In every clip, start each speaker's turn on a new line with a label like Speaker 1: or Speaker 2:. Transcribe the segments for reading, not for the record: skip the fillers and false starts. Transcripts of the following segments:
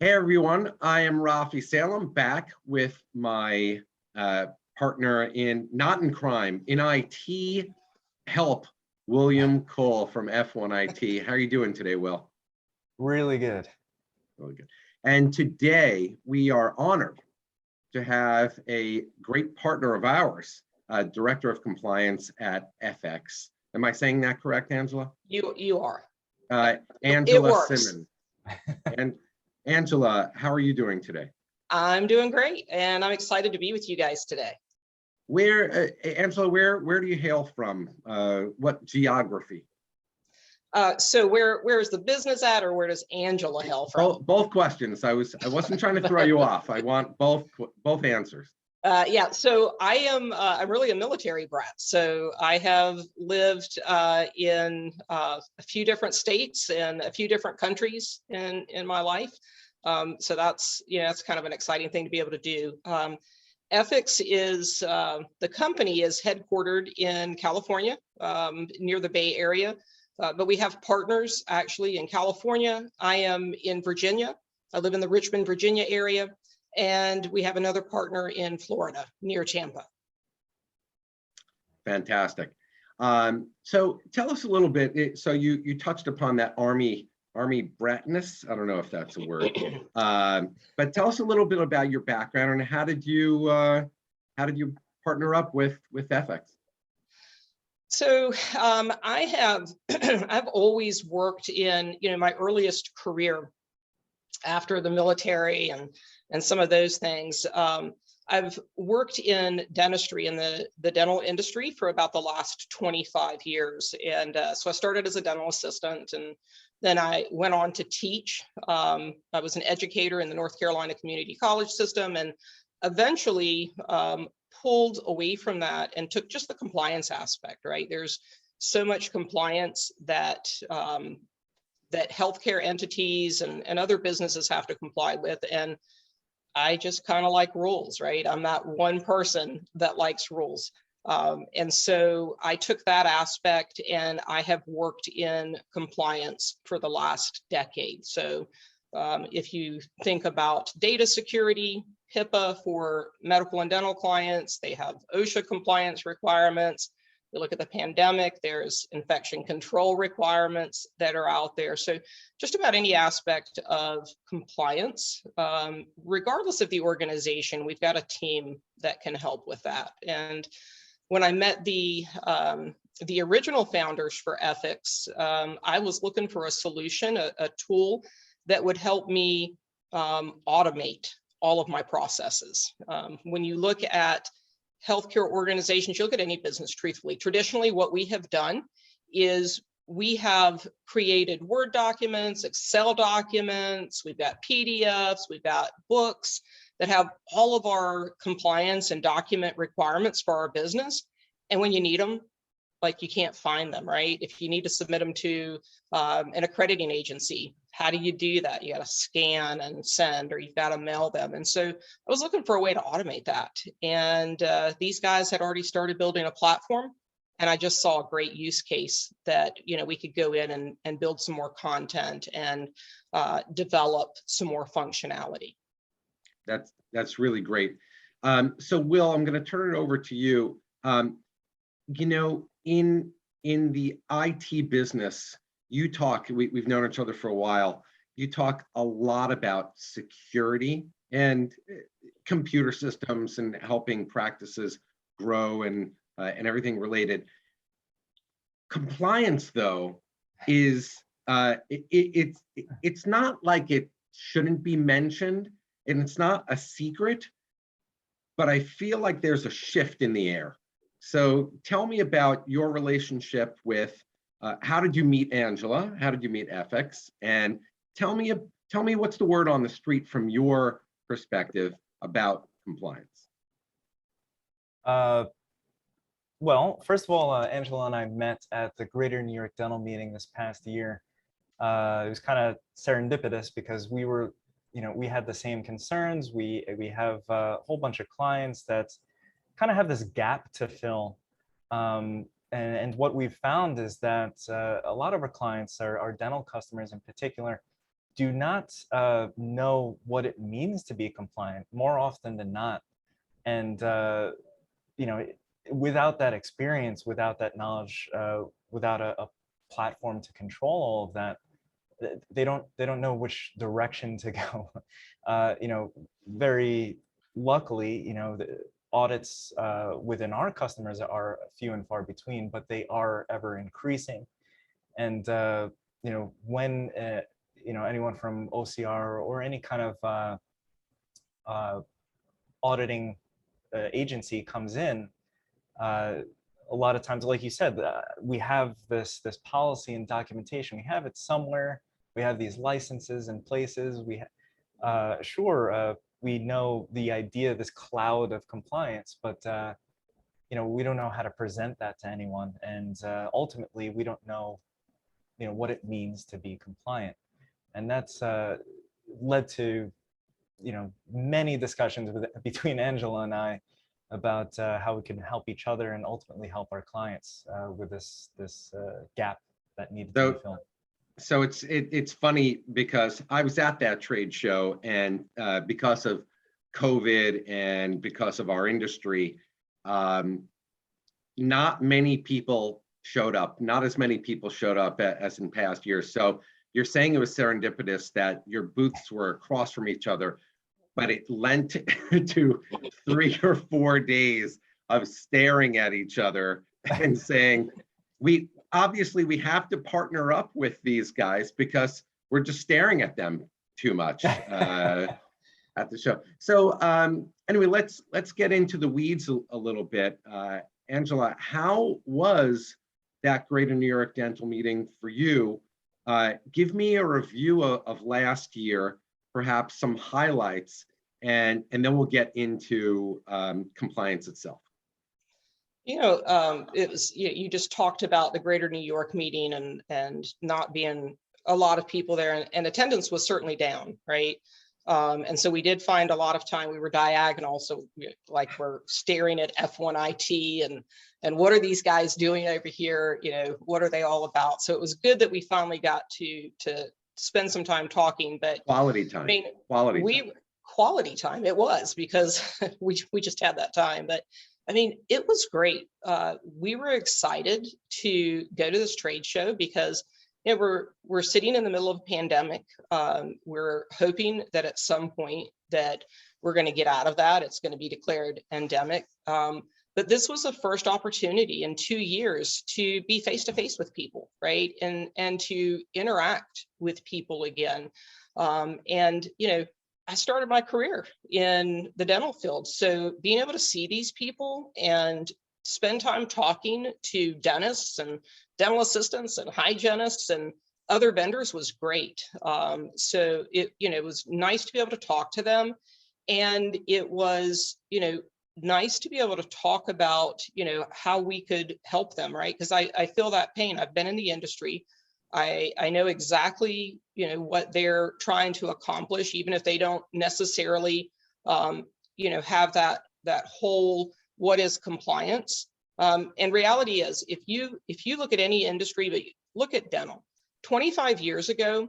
Speaker 1: Hey everyone, I am Raphi Salem, back with my partner in not in crime, in IT help, William Kohl from F1 IT. How are you doing today, Will?
Speaker 2: Really good.
Speaker 1: Really good. And today we are honored to have a great partner of ours, Director of Compliance at Effex. Am I saying that correct, Angela?
Speaker 3: You are.
Speaker 1: Angela
Speaker 3: It works.
Speaker 1: Simmons. And Angela, how are you doing today?
Speaker 3: I'm doing great, and I'm excited to be with you guys today.
Speaker 1: Angela, where do you hail from? What geography?
Speaker 3: So where is the business at, or where does Angela hail from?
Speaker 1: Both questions. I wasn't trying to throw you off. I want both answers.
Speaker 3: Yeah, so I'm really a military brat. So I have lived in a few different states and a few different countries in my life. So that's kind of an exciting thing to be able to do. Effex is the company is headquartered in California, near the Bay Area, but we have partners actually in California. I am in Virginia. I live in the Richmond, Virginia area. And we have another partner in Florida near Tampa.
Speaker 1: Fantastic. So tell us a little bit. So you touched upon that Army bratness. I don't know if that's a word, but tell us a little bit about your background and how did you partner up with Effex?
Speaker 3: So I've always worked in my earliest career after the military and some of those things. I've worked in dentistry in the dental industry for about the last 25 years. And so I started as a dental assistant, and then I went on to teach. I was an educator in the North Carolina Community College system, and eventually pulled away from that and took just the compliance aspect, right? There's so much compliance that that healthcare entities and other businesses have to comply with. And I just kind of like rules, right? I'm not one person that likes rules. And so I took that aspect and I have worked in compliance for the last decade. So if you think about data security, HIPAA for medical and dental clients, they have OSHA compliance requirements. You look at the pandemic, there's infection control requirements that are out there. So just about any aspect of compliance, regardless of the organization, we've got a team that can help with that. And when I met the original founders for Effex, I was looking for a solution, a tool that would help me automate all of my processes. When you look at healthcare organizations, you look at any business truthfully, traditionally what we have done is we have created Word documents, Excel documents, we've got PDFs, we've got books that have all of our compliance and document requirements for our business. And when you need them, like you can't find them, right? If you need to submit them to an accrediting agency, how do you do that? You got to scan and send, or you've got to mail them. And so I was looking for a way to automate that. And these guys had already started building a platform. And I just saw a great use case that we could go in and build some more content and develop some more functionality.
Speaker 1: That's really great. So Will, I'm going to turn it over to you. In the IT business, you talk, we've known each other for a while. You talk a lot about security and computer systems and helping practices grow and everything related. Compliance, though, is it's not like it shouldn't be mentioned, and it's not a secret, but I feel like there's a shift in the air. So tell me about your relationship with, how did you meet Angela? How did you meet Effex? And tell me what's the word on the street from your perspective about compliance?
Speaker 2: Well, first of all, Angela and I met at the Greater New York Dental meeting this past year. It was kind of serendipitous because we were, we had the same concerns. We have a whole bunch of clients that kind of have this gap to fill. And what we've found is that a lot of our clients, our dental customers in particular, do not know what it means to be compliant more often than not. And, you know, without that experience, without that knowledge, without a platform to control all of that, they don't know which direction to go. You know, very luckily, you know, the audits within our customers are few and far between, but they are ever increasing. And you know, when you know, anyone from OCR or any kind of auditing agency comes in, a lot of times, like you said, we have this policy and documentation. We have it somewhere. We have these licenses in places. We sure, we know the idea, this cloud of compliance, but you know, we don't know how to present that to anyone, and ultimately, we don't know, you know, what it means to be compliant, and that's led to, you know, many discussions between Angela and I about how we can help each other and ultimately help our clients with this gap that needed to be filled.
Speaker 1: So it's funny because I was at that trade show, and because of COVID and because of our industry, not many people showed up. Not as many people showed up as in past years. So you're saying it was serendipitous that your booths were across from each other, but it lent to 3 or 4 days of staring at each other and saying, we have to partner up with these guys because we're just staring at them too much at the show. So anyway, let's get into the weeds a little bit. Angela, how was that Greater New York Dental meeting for you? Give me a review of last year, perhaps some highlights, and then we'll get into compliance itself.
Speaker 3: You know, it was, you just talked about the Greater New York meeting and not being a lot of people there, and attendance was certainly down, right? And so we did find a lot of time, we were diagonal, so like we're staring at F1IT and what are these guys doing over here? You know, what are they all about? So it was good that we finally got to spend some time talking, but
Speaker 1: quality time. I mean,
Speaker 3: quality time it was, because we just had that time. But I mean, it was great. We were excited to go to this trade show because, you know, we're sitting in the middle of a pandemic. We're hoping that at some point that we're going to get out of that. It's going to be declared endemic. But this was the first opportunity in 2 years to be face to face with people, right? And to interact with people again. And, you know, I started my career in the dental field. So being able to see these people and spend time talking to dentists and dental assistants and hygienists and other vendors was great. So it, you know, it was nice to be able to talk to them. And it was, you know, nice to be able to talk about, you know, how we could help them, right? Because I feel that pain. I've been in the industry. I know exactly, you know, what they're trying to accomplish, even if they don't necessarily, you know, have that whole what is compliance. And reality is, if you look at any industry, but look at dental, 25 years ago,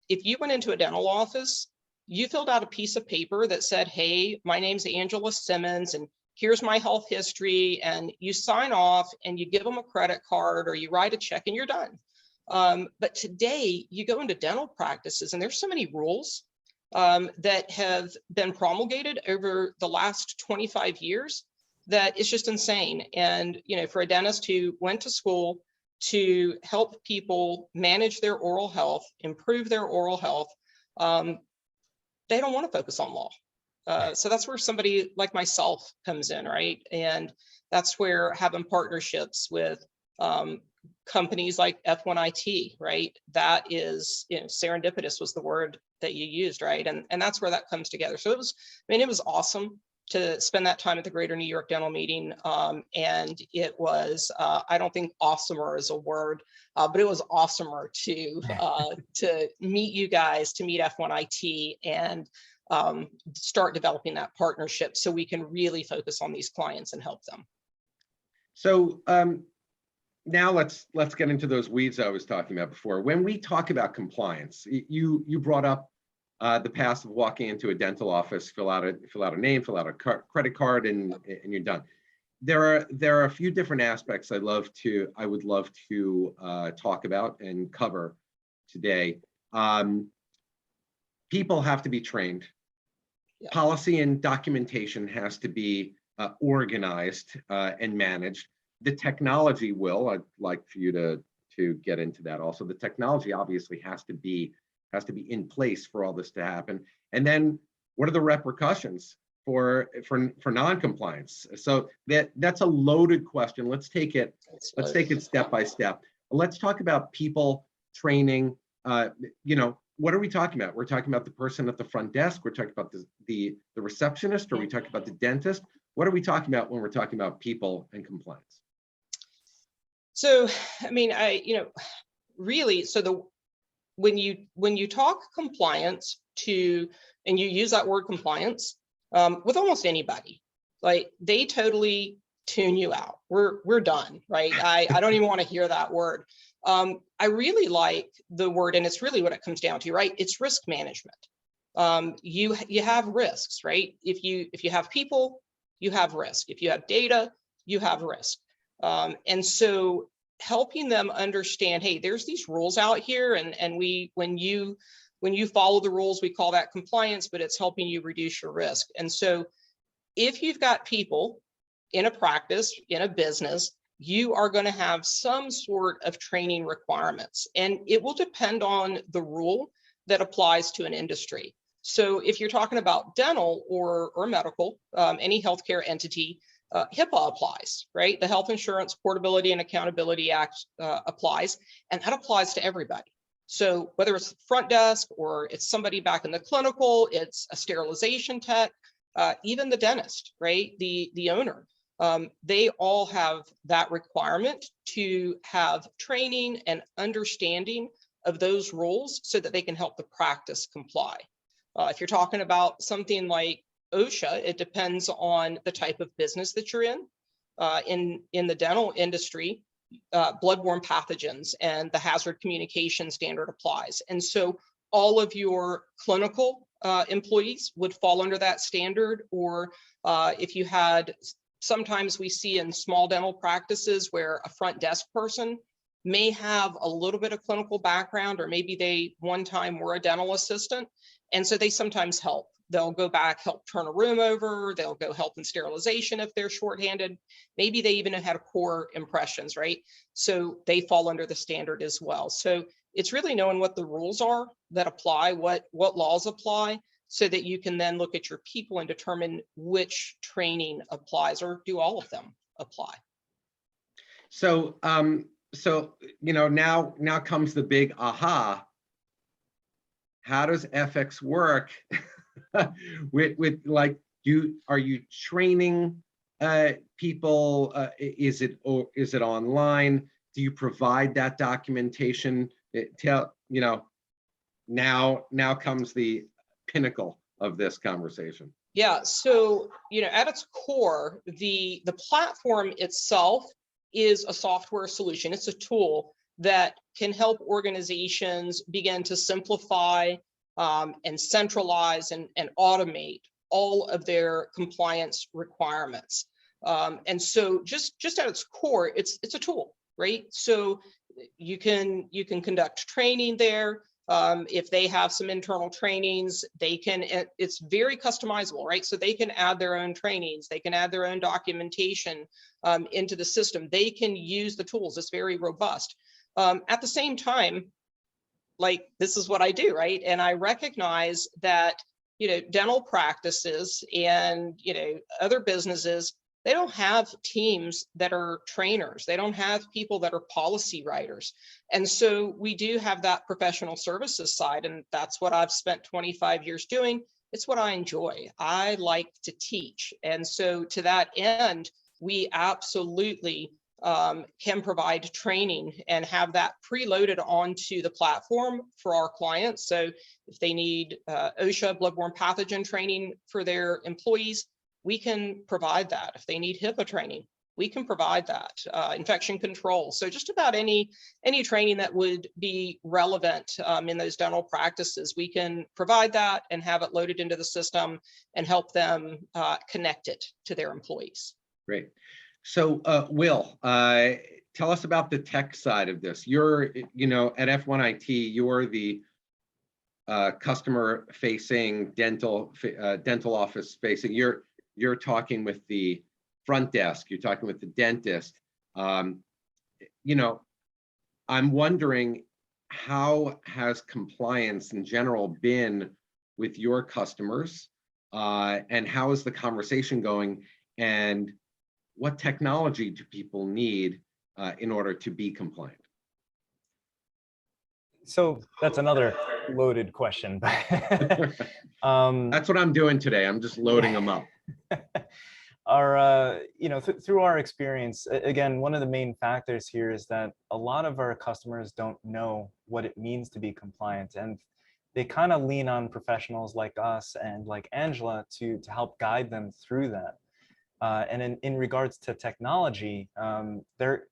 Speaker 3: if you went into a dental office, you filled out a piece of paper that said, hey, my name's Angela Simmons, and here's my health history, and you sign off and you give them a credit card or you write a check and you're done. But today you go into dental practices and there's so many rules that have been promulgated over the last 25 years that it's just insane. And, you know, for a dentist who went to school to help people manage their oral health, improve their oral health, they don't want to focus on law. So that's where somebody like myself comes in, right? And that's where having partnerships with companies like F1IT, right? That is, you know, serendipitous was the word that you used, right? And that's where that comes together. So it was, I mean, it was awesome to spend that time at the Greater New York Dental meeting. And it was, I don't think awesomer is a word, but it was awesomer to meet you guys, to meet F1IT and start developing that partnership so we can really focus on these clients and help them.
Speaker 1: So now let's get into those weeds I was talking about before. When we talk about compliance, you brought up the past of walking into a dental office, fill out a name, fill out a credit card, and you're done. There are a few different aspects I would love to talk about and cover today. People have to be trained. Yeah. Policy and documentation has to be organized and managed. The technology will. I'd like for you to get into that also. The technology obviously has to be in place for all this to happen. And then what are the repercussions for non-compliance? So that's a loaded question. Let's take it step by step. Let's talk about people training. What are we talking about? We're talking about the person at the front desk. We're talking about the receptionist, or are we talking about the dentist? What are we talking about when we're talking about people and compliance?
Speaker 3: So, I mean, really, so when you talk compliance and you use that word compliance with almost anybody, like they totally tune you out. We're done, right? I don't even want to hear that word. I really like the word, and it's really what it comes down to, right? It's risk management. You have risks, right? If you have people, you have risk. If you have data, you have risk. And so helping them understand, hey, there's these rules out here, and when you follow the rules, we call that compliance, but it's helping you reduce your risk. And so if you've got people in a practice, in a business, you are going to have some sort of training requirements, and it will depend on the rule that applies to an industry. So if you're talking about dental or medical, any healthcare entity, HIPAA applies, right? The Health Insurance Portability and Accountability Act applies, and that applies to everybody. So whether it's front desk or it's somebody back in the clinical, it's a sterilization tech, even the dentist, right? The owner, they all have that requirement to have training and understanding of those rules so that they can help the practice comply. If you're talking about something like OSHA, it depends on the type of business that you're in. In the dental industry, bloodborne pathogens and the hazard communication standard applies. And so all of your clinical employees would fall under that standard. Or if you had, sometimes we see in small dental practices where a front desk person may have a little bit of clinical background, or maybe they one time were a dental assistant. And so they sometimes help. They'll go back, help turn a room over. They'll go help in sterilization if they're shorthanded. Maybe they even had core impressions, right? So they fall under the standard as well. So it's really knowing what the rules are that apply, what laws apply, so that you can then look at your people and determine which training applies, or do all of them apply.
Speaker 1: So, now comes the big aha. How does Effex work? with like, are you training people? Is it online? Do you provide that documentation? Now comes the pinnacle of this conversation.
Speaker 3: Yeah, so at its core, the platform itself is a software solution. It's a tool that can help organizations begin to simplify and centralize and automate all of their compliance requirements. And so just at its core, it's a tool, right? So you can conduct training there. If they have some internal trainings, it's very customizable, right? So they can add their own trainings, they can add their own documentation into the system. They can use the tools. It's very robust. At the same time, like, this is what I do, right? And I recognize that, dental practices and, other businesses, they don't have teams that are trainers. They don't have people that are policy writers. And so we do have that professional services side, and that's what I've spent 25 years doing. It's what I enjoy. I like to teach. And so to that end, we absolutely can provide training and have that preloaded onto the platform for our clients. So if they need OSHA bloodborne pathogen training for their employees, we can provide that. If they need HIPAA training, we can provide that. Infection control. So just about any training that would be relevant in those dental practices, we can provide that and have it loaded into the system and help them connect it to their employees.
Speaker 1: Great. So Will, tell us about the tech side of this. You're, at F1IT, you're the customer facing dental office facing. You're talking with the front desk, you're talking with the dentist. I'm wondering, how has compliance in general been with your customers, and how is the conversation going, and what technology do people need in order to be compliant?
Speaker 2: So that's another loaded question.
Speaker 1: That's what I'm doing today. I'm just loading them up.
Speaker 2: Our, through our experience, again, one of the main factors here is that a lot of our customers don't know what it means to be compliant, and they kind of lean on professionals like us and like Angela to help guide them through that. And in regards to technology, there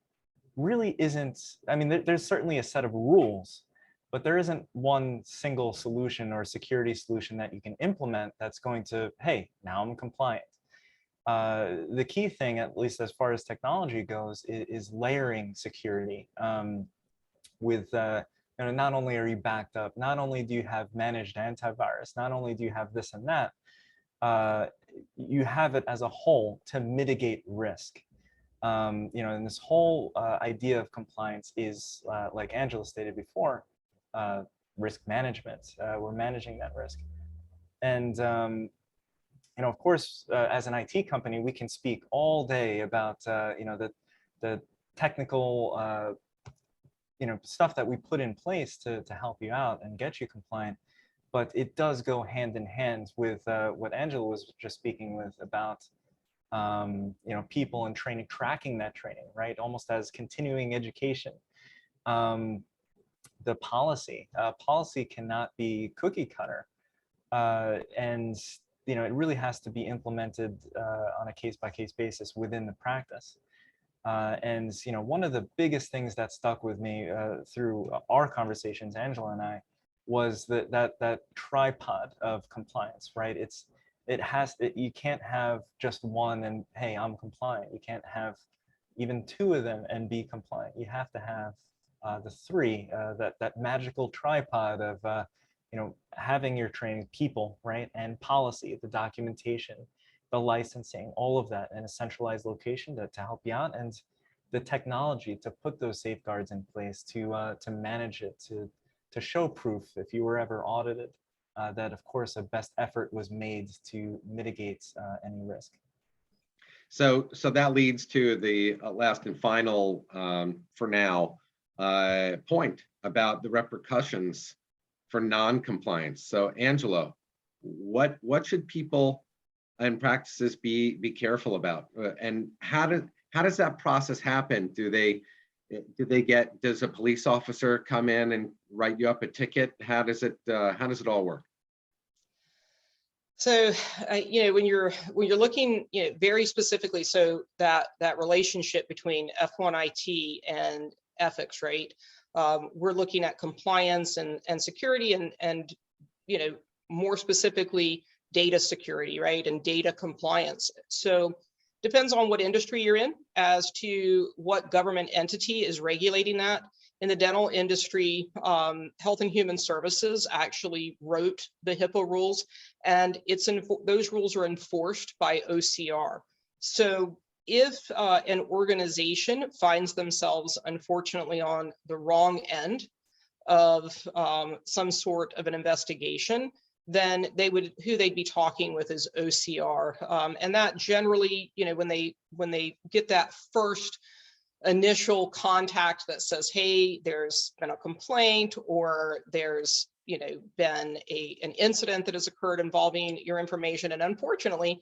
Speaker 2: really isn't, there's certainly a set of rules, but there isn't one single solution or security solution that you can implement that's going to, hey, now I'm compliant. The key thing, at least as far as technology goes, is layering security. With not only are you backed up, not only do you have managed antivirus, not only do you have this and that, you have it as a whole to mitigate risk. And this whole idea of compliance is, like Angela stated before, risk management. We're managing that risk. And of course, as an IT company, we can speak all day about the technical stuff that we put in place to help you out and get you compliant. But it does go hand in hand with what Angela was just speaking with about people and training, tracking that training, right? Almost as continuing education. The policy cannot be cookie cutter, and it really has to be implemented on a case-by-case basis within the practice. And one of the biggest things that stuck with me through our conversations, Angela and I, was that tripod of compliance, right? You can't have just one and, hey, I'm compliant. You can't have even two of them and be compliant. You have to have the three, that magical tripod of having your training, people, right, and policy, the documentation, the licensing, all of that in a centralized location to help you out, and the technology to put those safeguards in place to manage it, to show proof if you were ever audited, that of course a best effort was made to mitigate any risk.
Speaker 1: So that leads to the last and final, for now, point about the repercussions for non-compliance. So Angela, what should people and practices be careful about, and how does that process happen? Does a police officer come in and write you up a ticket? How does it all work?
Speaker 3: So, when you're looking, very specifically, so that relationship between F1IT and Effex, right? We're looking at compliance and security and more specifically data security, right? And data compliance. So depends on what industry you're in as to what government entity is regulating that. In the dental industry, Health and Human Services actually wrote the HIPAA rules, and those rules are enforced by OCR. So if an organization finds themselves, unfortunately, on the wrong end of some sort of an investigation, then who they'd be talking with is OCR. And that generally, when they get that first initial contact that says, hey, there's been a complaint, or there's been an incident that has occurred involving your information, and unfortunately,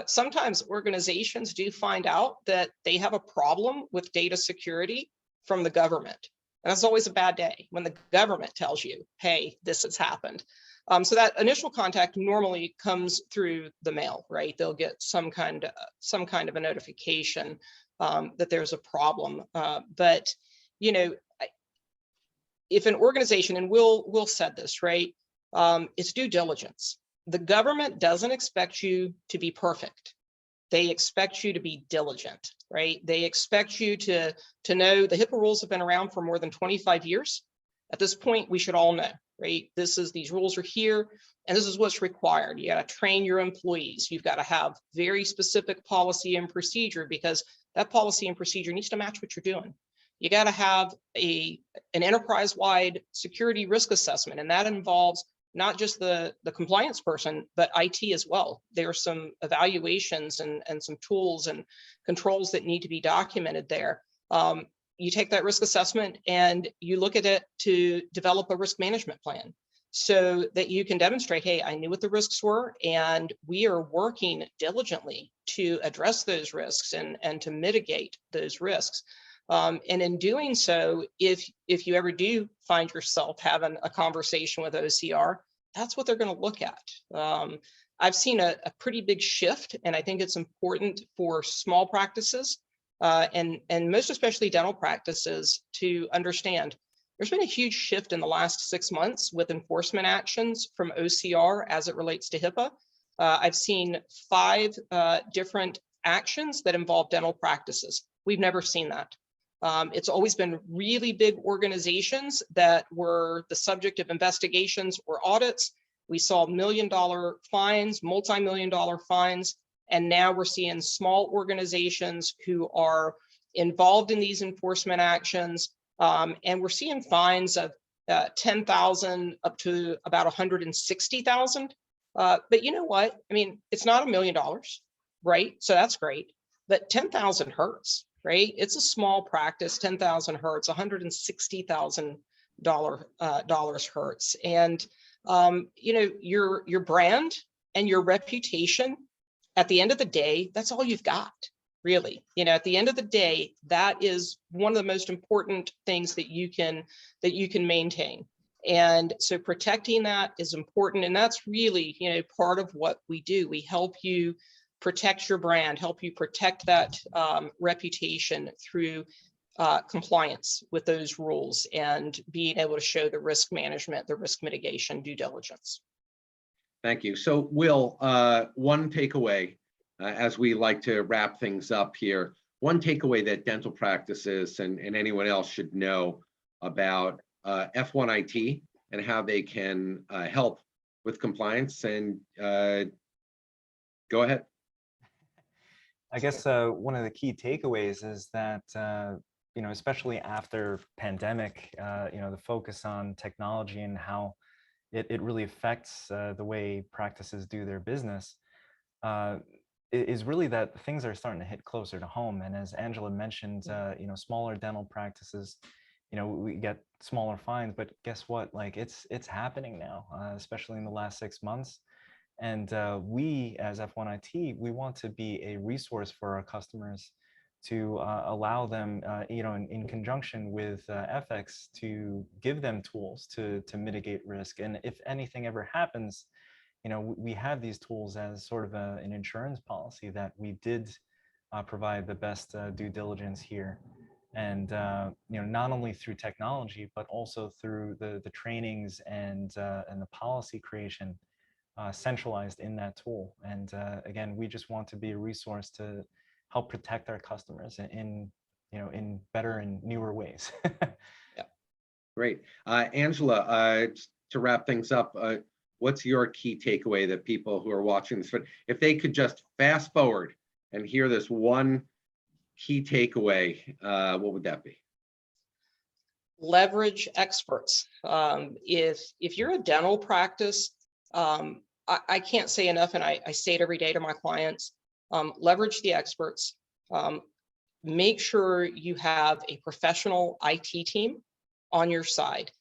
Speaker 3: sometimes organizations do find out that they have a problem with data security from the government. And that's always a bad day when the government tells you, hey, this has happened. So that initial contact normally comes through the mail, right? They'll get some kind of a notification that there's a problem. But, you know, if an organization, and Will said this, right? It's due diligence. The government doesn't expect you to be perfect. They expect you to be diligent, right? They expect you to know the HIPAA rules have been around for more than 25 years. At this point, we should all know, right? These rules are here, and this is what's required. You got to train your employees. You've got to have very specific policy and procedure, because that policy and procedure needs to match what you're doing. You got to have an enterprise-wide security risk assessment, and that involves not just the compliance person, but IT as well. There are some evaluations and some tools and controls that need to be documented there. You take that risk assessment and you look at it to develop a risk management plan so that you can demonstrate, hey, I knew what the risks were, and we are working diligently to address those risks and to mitigate those risks. And in doing so, if you ever do find yourself having a conversation with OCR, that's what they're going to look at. I've seen a pretty big shift, and I think it's important for small practices and most especially dental practices to understand there's been a huge shift in the last 6 months with enforcement actions from OCR as it relates to HIPAA. I've seen 5 different actions that involve dental practices. We've never seen that. It's always been really big organizations that were the subject of investigations or audits. We saw $1 million fines, multi-million-dollar fines, and now we're seeing small organizations who are involved in these enforcement actions, and we're seeing fines of $10,000 up to about $160,000. But you know what? I mean, it's not $1 million, right? So that's great, but 10,000 hurts. Right? It's a small practice, 10,000 hurts, $160,000 dollars hurts. And, you know, your brand and your reputation, at the end of the day, that's all you've got, really. You know, at the end of the day, that is one of the most important things that you can maintain. And so protecting that is important. And that's really, you know, part of what we do. We help you protect your brand, help you protect that reputation through compliance with those rules and being able to show the risk management, the risk mitigation, due diligence.
Speaker 1: Thank you. So Will, one takeaway as we like to wrap things up here, one takeaway that dental practices and anyone else should know about F1IT and how they can help with compliance, and go ahead.
Speaker 2: I guess one of the key takeaways is that, you know, especially after pandemic, you know, the focus on technology and how it really affects the way practices do their business is really that things are starting to hit closer to home. And as Angela mentioned, you know, smaller dental practices, you know, we get smaller fines, but guess what? Like it's happening now, especially in the last 6 months. And we, as F1IT, we want to be a resource for our customers to allow them, you know, in conjunction with Effex, to give them tools to mitigate risk. And if anything ever happens, you know, we have these tools as sort of an insurance policy that we did provide the best due diligence here. And, you know, not only through technology, but also through the trainings and the policy creation centralized in that tool. And again, we just want to be a resource to help protect our customers in, you know, in better and newer ways.
Speaker 1: Yeah. Great. Angela, to wrap things up, what's your key takeaway that people who are watching this, if they could just fast forward and hear this one key takeaway, what would that be?
Speaker 3: Leverage experts. If you're a dental practice, I can't say enough, and I say it every day to my clients, leverage the experts. Make sure you have a professional IT team on your side.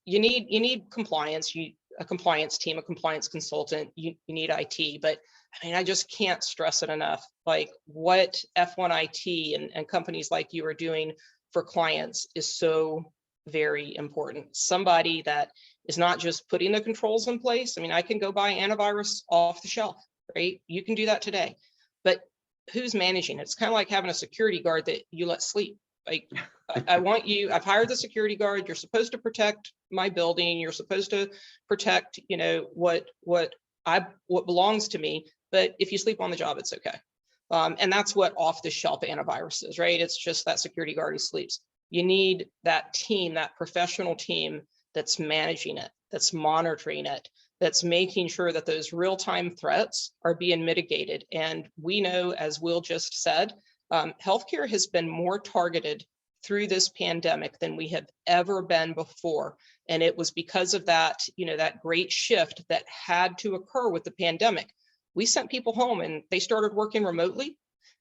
Speaker 3: You need compliance, a compliance team, a compliance consultant, you need IT, but I mean, I just can't stress it enough. Like what F1IT and companies like you are doing for clients is so very important. Somebody that is not just putting the controls in place. I mean, I can go buy antivirus off the shelf, right? You can do that today, but who's managing it? It's kind of like having a security guard that you let sleep. Like, I want you, I've hired the security guard. You're supposed to protect my building. You're supposed to protect, you know, what belongs to me. But if you sleep on the job, it's okay. And that's what off-the-shelf antivirus is, right? It's just that security guard who sleeps. You need that team, that professional team that's managing it, that's monitoring it, that's making sure that those real-time threats are being mitigated. And we know, as Will just said, healthcare has been more targeted through this pandemic than we have ever been before. And it was because of that, you know, that great shift that had to occur with the pandemic. We sent people home and they started working remotely,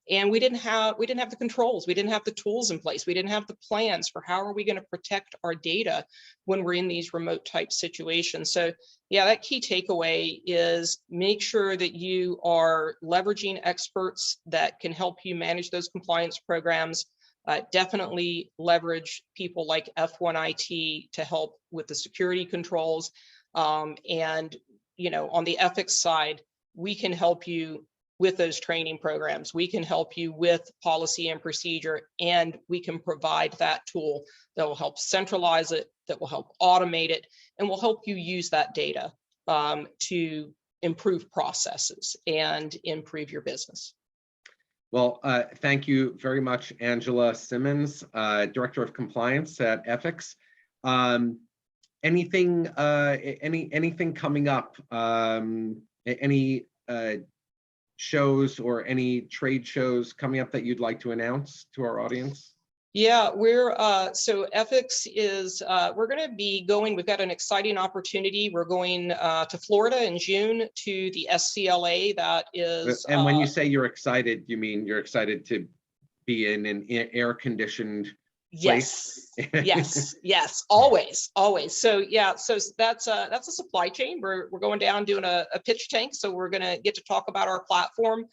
Speaker 3: and we didn't have the controls. We didn't have the tools in place. We didn't have the plans for how are we going to protect our data when we're in these remote type situations. So yeah, that key takeaway is make sure that you are leveraging experts that can help you manage those compliance programs. Definitely leverage people like F1IT to help with the security controls. And, you know, on the ethics side, we can help you with those training programs. We can help you with policy and procedure, and we can provide that tool that will help centralize it, that will help automate it, and will help you use that data to improve processes and improve your business.
Speaker 1: Well, thank you very much, Angela Simmons, Director of Compliance at Effex. Anything coming up? Any shows or any trade shows coming up that you'd like to announce to our audience?
Speaker 3: Yeah, so Effex is, we're going to be going, we've got an exciting opportunity. We're going to Florida in June to the SCLA. That is.
Speaker 1: And when you say you're excited, you mean you're excited to be in an air-conditioned place?
Speaker 3: Yes, always. So yeah, so that's a supply chain. We're going down doing a pitch tank. So we're going to get to talk about our platform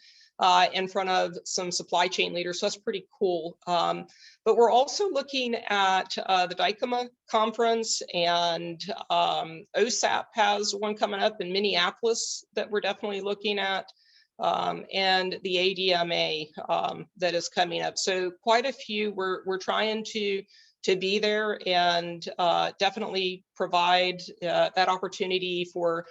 Speaker 3: in front of some supply chain leaders. So that's pretty cool. But we're also looking at the DICOMA conference, and OSAP has one coming up in Minneapolis that we're definitely looking at. And the ADMA that is coming up. So quite a few. We're trying to be there and definitely provide that opportunity for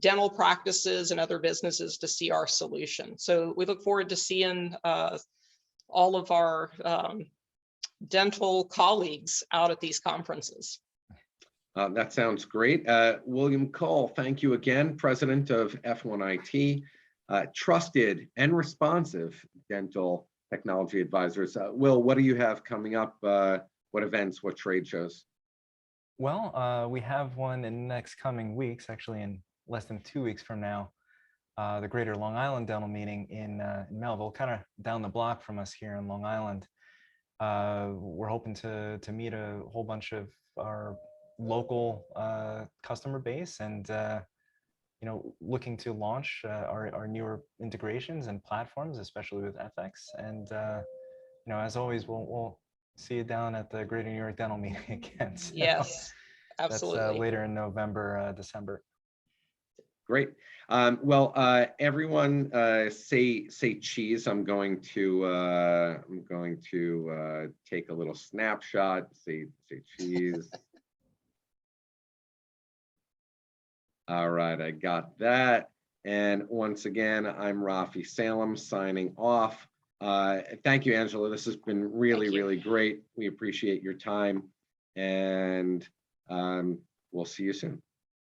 Speaker 3: dental practices and other businesses to see our solution. So we look forward to seeing all of our dental colleagues out at these conferences.
Speaker 1: That sounds great. William Kohl, thank you again, President of F1IT, trusted and responsive dental technology advisors. Will, what do you have coming up? What events, what trade shows?
Speaker 2: Well, we have one in the next coming weeks, actually in less than 2 weeks from now, the Greater Long Island Dental Meeting in Melville, kind of down the block from us here in Long Island. We're hoping to meet a whole bunch of our local customer base, and you know, looking to launch our newer integrations and platforms, especially with Effex. And you know, as always, we'll see you down at the Greater New York Dental Meeting again. So
Speaker 3: yes, absolutely.
Speaker 2: That's later in November, December.
Speaker 1: Great. Well, everyone, say cheese. I'm going to take a little snapshot. Say cheese. All right, I got that. And once again, I'm Raphi Salem signing off. Thank you, Angela. This has been really great. We appreciate your time, and we'll see you soon.